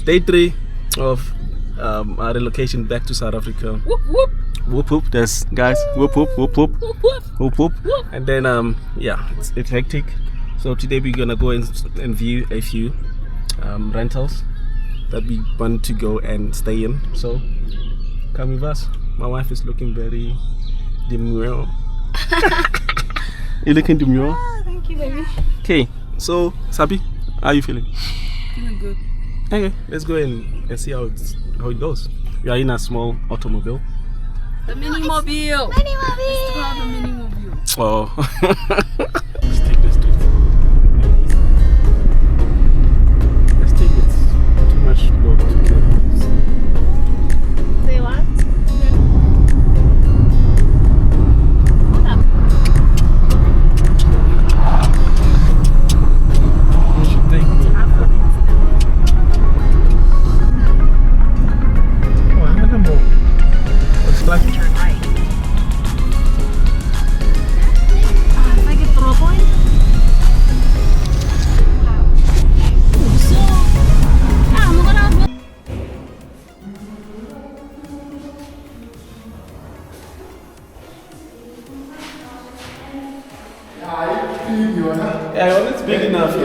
day 3 of our relocation back to South Africa. Whoop whoop. Whoop whoop. There's guys. Whoop whoop whoop whoop whoop whoop. And then yeah, it's hectic. So today we're gonna go and view a few rentals that we want to go and stay in. So come with us. My wife is looking very demure. You looking demure? Oh, thank you, baby. Okay, so Sabi, how are you feeling? Feeling good. Okay, let's go and see how it goes. We are in a small automobile. The mini-mobile. Mini-mobile. It's called the mini-mobile. Oh. Let's take this street. Let's take it. Too much road to kill. Say what? You should take me. Oh, I don't know. It's like Turn right. Like a throw point? So, I'm gonna go. yeah, well, it's big enough.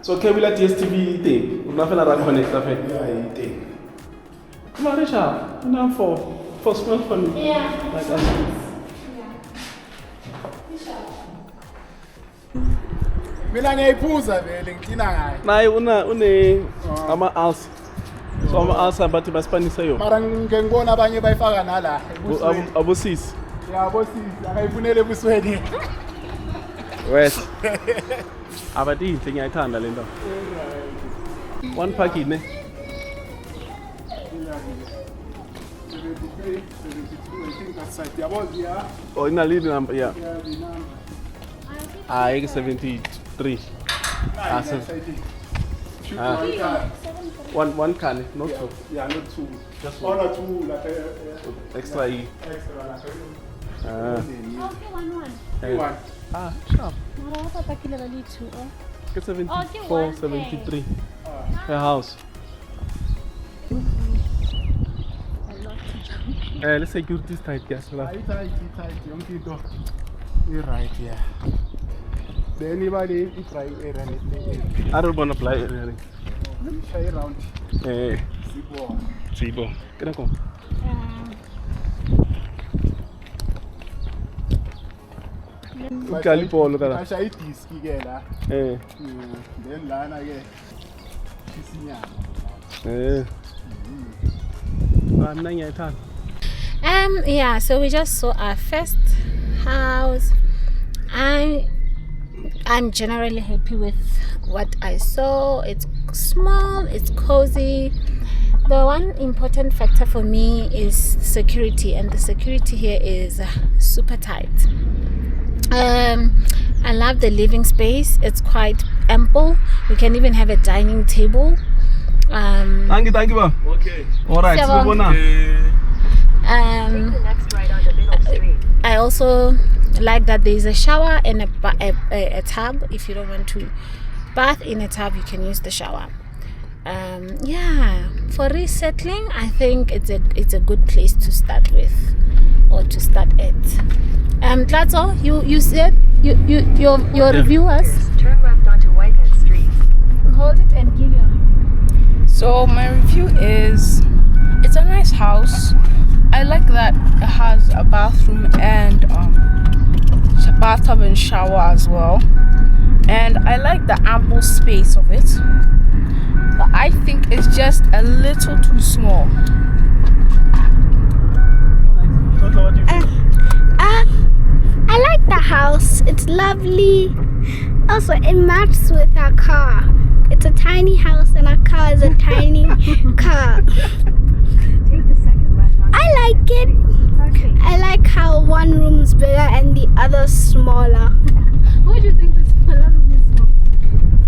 So can we let DSTV thing? We're not gonna connect that thing. Come on, Richard. Now for small fun. Yeah. Like us. Mina ngiyayiphuza vele ngithina ngayo. Naye une ama-alsa. So ama-alsa bathi baspanisa yo. Mara ngibona abanye bayifaka nala. Abosisi. Yabo sisi akayifunele ebusweni. West. Abati inhle ngiyayithanda le nto. One packet ne? 73, 72, I think that's right. Yabo yeah. Oh, ina lead number, yeah. Yeah, the number. Ah, 73. Ah, so Shoot Ah. one car. one can, not two. Yeah, not two. Just One one. or two, like Extra E. extra, like Ah, Okay, one. one. ah, sharp. Mara wata takile bali two. Get 74, Okay, one 73. Her house. Let's say good this tight, guys. Tight. Young people. You're right, yeah. Anybody if I run I don't want to play it really. it, try around. Eh, Sibo. Chibo. Can I come? Kalipolo kala. Asha idiski ke la. Eh, Then lana ke. Isinyama. eh. I'm not yet. Yeah, so we just saw our first house. I'm generally happy with what I saw. It's small, it's cozy. The one important factor for me is security, and the security here is super tight. I love the living space. It's quite ample. You can even have a dining table. Thank you, ba. Okay. All right. Siyabonga. I also like that there's a shower and a tub. If you don't want to bath in a tub, you can use the shower. Yeah, for resettling, I think it's a good place to start with, or to start at. Tlatso, you said your reviewers. Turn left onto Whitehead Street. Hold it and give your. So my review is, it's a nice house. I like that it has a bathroom and bathtub and shower as well. And I like the ample space of it. But I think it's just a little too small. I like the house. It's lovely. Also, it matches with our car. It's a tiny house and our car is a tiny car. I like it. I like how one room's bigger and the other smaller. What do you think the smaller room is for?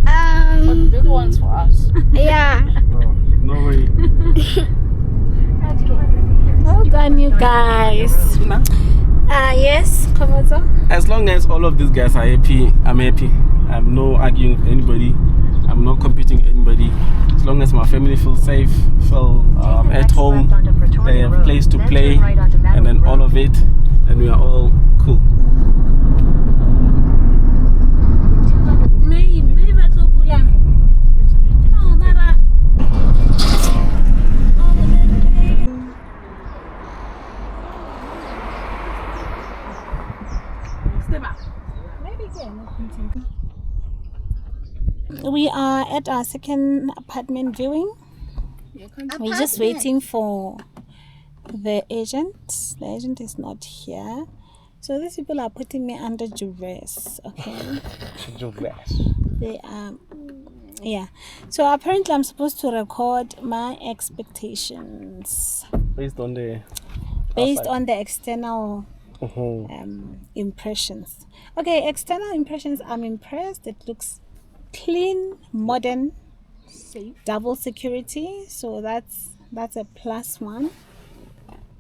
But the big one's for us. Yeah. No way. Well done, you guys. Yes, Komodo. As long as all of these guys are happy, I'm happy. I'm not arguing with anybody. I'm not competing with anybody. As long as my family feels safe, feel at home, they have a place to play, and then all of it, and we are all cool. We are at our second apartment viewing. We're just waiting for the agent. The agent is not here. So these people are putting me under duress, okay? Duress. They are, yeah. So apparently I'm supposed to record my expectations Based on the external impressions. Okay, external impressions, I'm impressed. It looks clean, modern, safe, double security. So that's a plus one.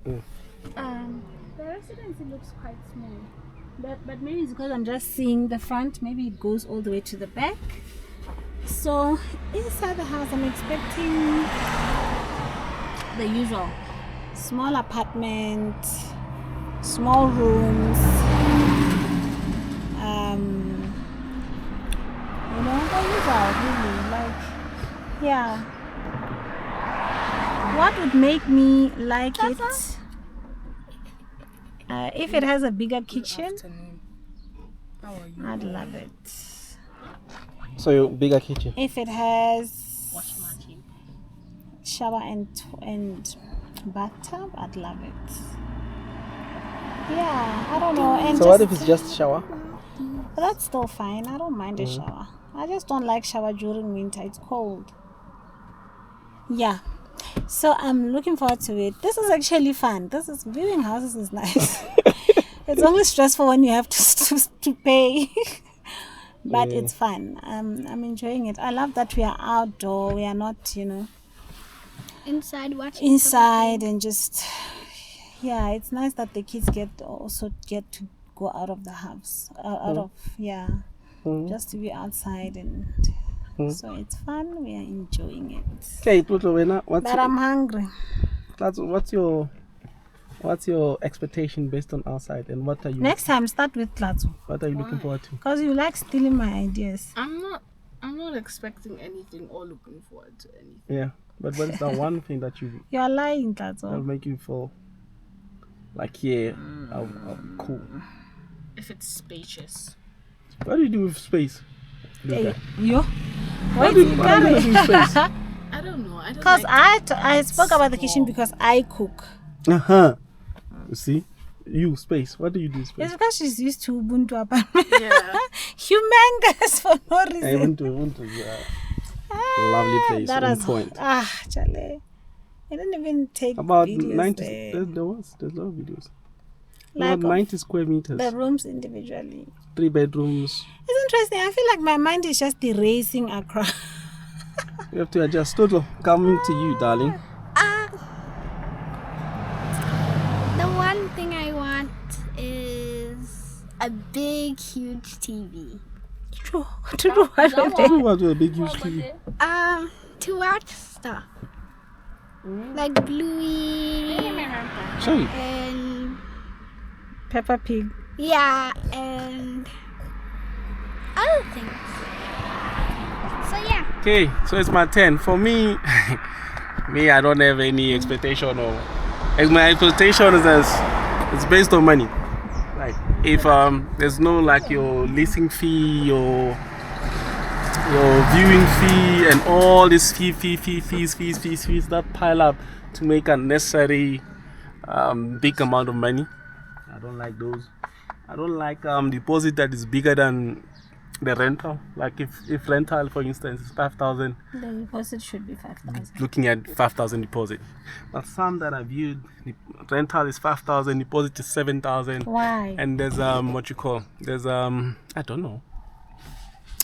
The residency looks quite small, but maybe it's because I'm just seeing the front. Maybe it goes all the way to the back. So inside the house, I'm expecting the usual small apartment, small rooms, you know, the usual, really. Like, yeah. What would make me like it? If it has a bigger kitchen, I'd love it. So your bigger kitchen. If it has shower and bathtub, I'd love it. Yeah, I don't know. And So what if it's just shower? But that's still fine. I don't mind a shower. I just don't like shower during winter. It's cold. Yeah. So I'm looking forward to it. This is actually fun. Viewing houses is nice. It's always stressful when you have to pay. But it's fun. I'm enjoying it. I love that we are outdoor. We are not, Inside watching. Inside and just, yeah, it's nice that the kids get to go out of the house, just to be outside, and so it's fun. We are enjoying it. Okay, But I'm hungry. What's your expectation based on outside, and what are you? Next time, start with Tlatso. What are you looking forward to? Because you like stealing my ideas. I'm not expecting anything or looking forward to anything. Yeah, but what is the one thing that you are lying, that'll Tlatso. make you feel like, I'm cool? If it's spacious. What do you do with space? Hey, What do you do with space? I don't know. Because I spoke about the kitchen because I cook. You see, space. What do you do with space? It's because she's used to Ubuntu apartment. Yeah. Humongous for no reason. I went to lovely place. That On was point. Charlie. I didn't even take About videos 90. there. There's a lot of videos. Like About 90 square meters. the rooms individually. 3 bedrooms. It's interesting. I feel like my mind is just erasing across. You have to adjust. Total, coming to you, darling. The one thing I want is a big, huge TV. To do what with What it? do you want with a big huge TV? To watch stuff. Like Bluey Show you. and Peppa Pig. yeah, and other things. So yeah. Okay, so it's my 10. For me, I don't have any expectation or. My expectation is it's based on money. Like if there's no like your leasing fee, your viewing fee, and all these fees that pile up to make a necessary big amount of money. I don't like those. I don't like deposit that is bigger than the rental. Like if rental, for instance, is 5,000, The deposit should be 5,000. looking at 5,000 deposit. But some that I viewed, the rental is 5,000, deposit is 7,000. Why? And there's I don't know.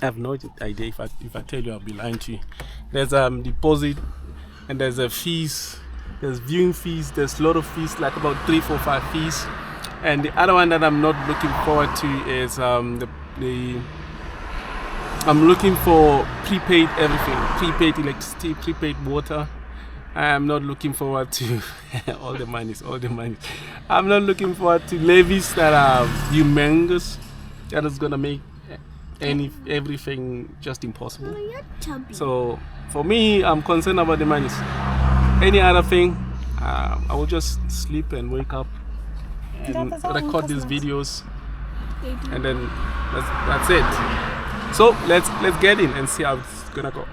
I have no idea. If I tell you, I'll be lying to you. There's deposit, and there's fees. There's viewing fees. There's a lot of fees, like about 3, 4, 5 fees. And the other one that I'm not looking forward to is I'm looking for prepaid everything, prepaid electricity, prepaid water. I'm not looking forward to all the monies. I'm not looking forward to levies that are humongous. That is gonna make everything just impossible. So for me, I'm concerned about the monies. Any other thing, I will just sleep and wake up and record these videos, and then that's it. So let's get in and see how it's gonna go.